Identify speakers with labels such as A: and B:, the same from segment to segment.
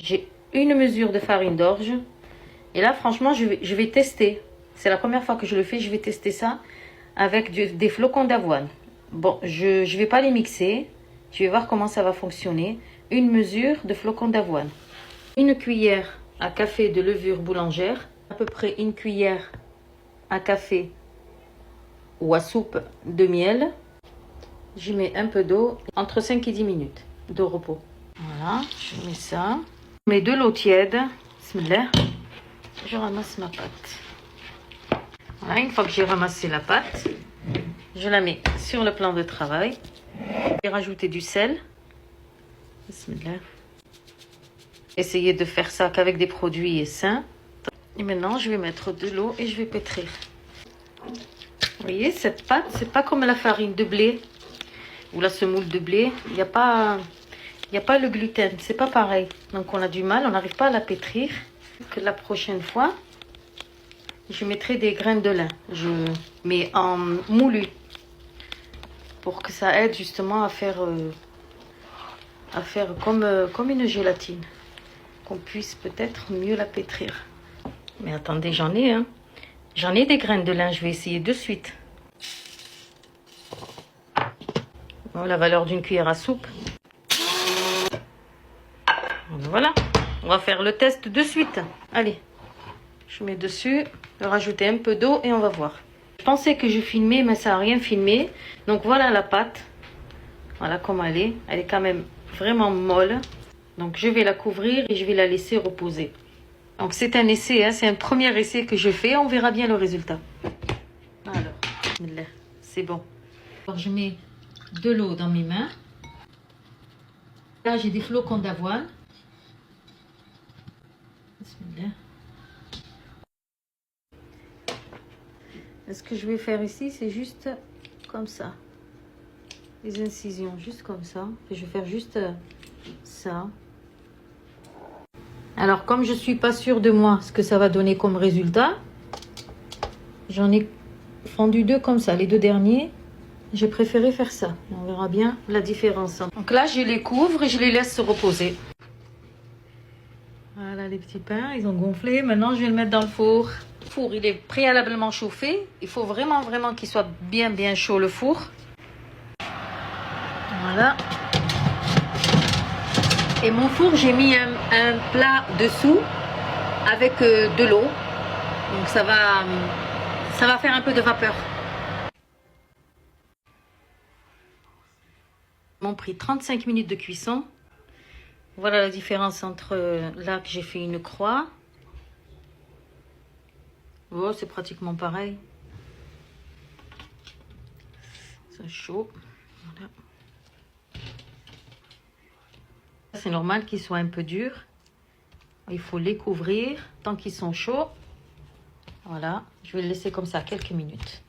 A: J'ai une mesure de farine d'orge. Et là, franchement, je vais tester. C'est la première fois que je le fais. Je vais tester ça avec des flocons d'avoine. Bon, je ne vais pas les mixer. Je vais voir comment ça va fonctionner. Une mesure de flocons d'avoine. Une cuillère à café de levure boulangère. À peu près une cuillère à café ou à soupe de miel. J'y mets un peu d'eau, entre 5 et 10 minutes de repos. Voilà, je mets ça. Je mets de l'eau tiède. Bismillah. Je ramasse ma pâte. Voilà, une fois que j'ai ramassé la pâte, je la mets sur le plan de travail. Je vais rajouter du sel. Bismillah. Essayez de faire ça qu'avec des produits sains. Et maintenant, je vais mettre de l'eau et je vais pétrir. Vous voyez, cette pâte, c'est pas comme la farine de blé ou la semoule de blé. Il n'y a pas le gluten, c'est pas pareil. Donc on a du mal, on n'arrive pas à la pétrir. Que la prochaine fois, je mettrai des graines de lin. Je mets en moulu pour que ça aide justement à faire comme une gélatine. Qu'on puisse peut-être mieux la pétrir. Mais attendez, j'en ai, hein. J'en ai des graines de lin, je vais essayer de suite. Bon, la valeur d'une cuillère à soupe. Voilà, on va faire le test de suite. Allez, je mets dessus, je vais rajouter un peu d'eau et on va voir. Je pensais que je filmais, mais ça n'a rien filmé. Donc voilà la pâte. Voilà comment elle est. Elle est quand même vraiment molle. Donc je vais la couvrir et je vais la laisser reposer. Donc c'est un essai, hein, c'est un premier essai que je fais. On verra bien le résultat. Alors, c'est bon. Alors je mets de l'eau dans mes mains. Là j'ai des flocons d'avoine. Ce que je vais faire ici, c'est juste comme ça. Des incisions, juste comme ça. Et je vais faire juste ça. Alors, comme je suis pas sûre de moi, ce que ça va donner comme résultat, j'en ai fondu deux comme ça. Les deux derniers, j'ai préféré faire ça. On verra bien la différence. Donc là, je les couvre et je les laisse se reposer. Voilà les petits pains, ils ont gonflé. Maintenant, je vais le mettre dans le four. Le four, il est préalablement chauffé. Il faut vraiment qu'il soit bien chaud le four. Voilà. Et mon four, j'ai mis un plat dessous avec de l'eau. Donc ça va faire un peu de vapeur. M'ont pris 35 minutes de cuisson. Voilà la différence entre là que j'ai fait une croix. Oh, c'est pratiquement pareil. C'est chaud. Voilà. C'est normal qu'ils soient un peu durs. Il faut les couvrir tant qu'ils sont chauds. Voilà. Je vais le laisser comme ça quelques minutes.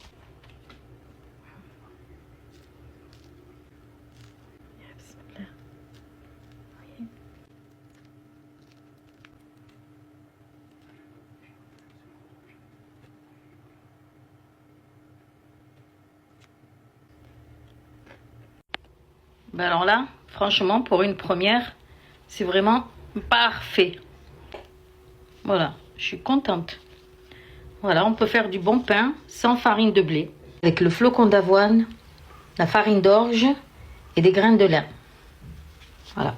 A: Ben alors là, franchement, pour une première, c'est vraiment parfait. Voilà, je suis contente. Voilà, on peut faire du bon pain sans farine de blé. Avec le flocon d'avoine, la farine d'orge et des graines de lin. Voilà.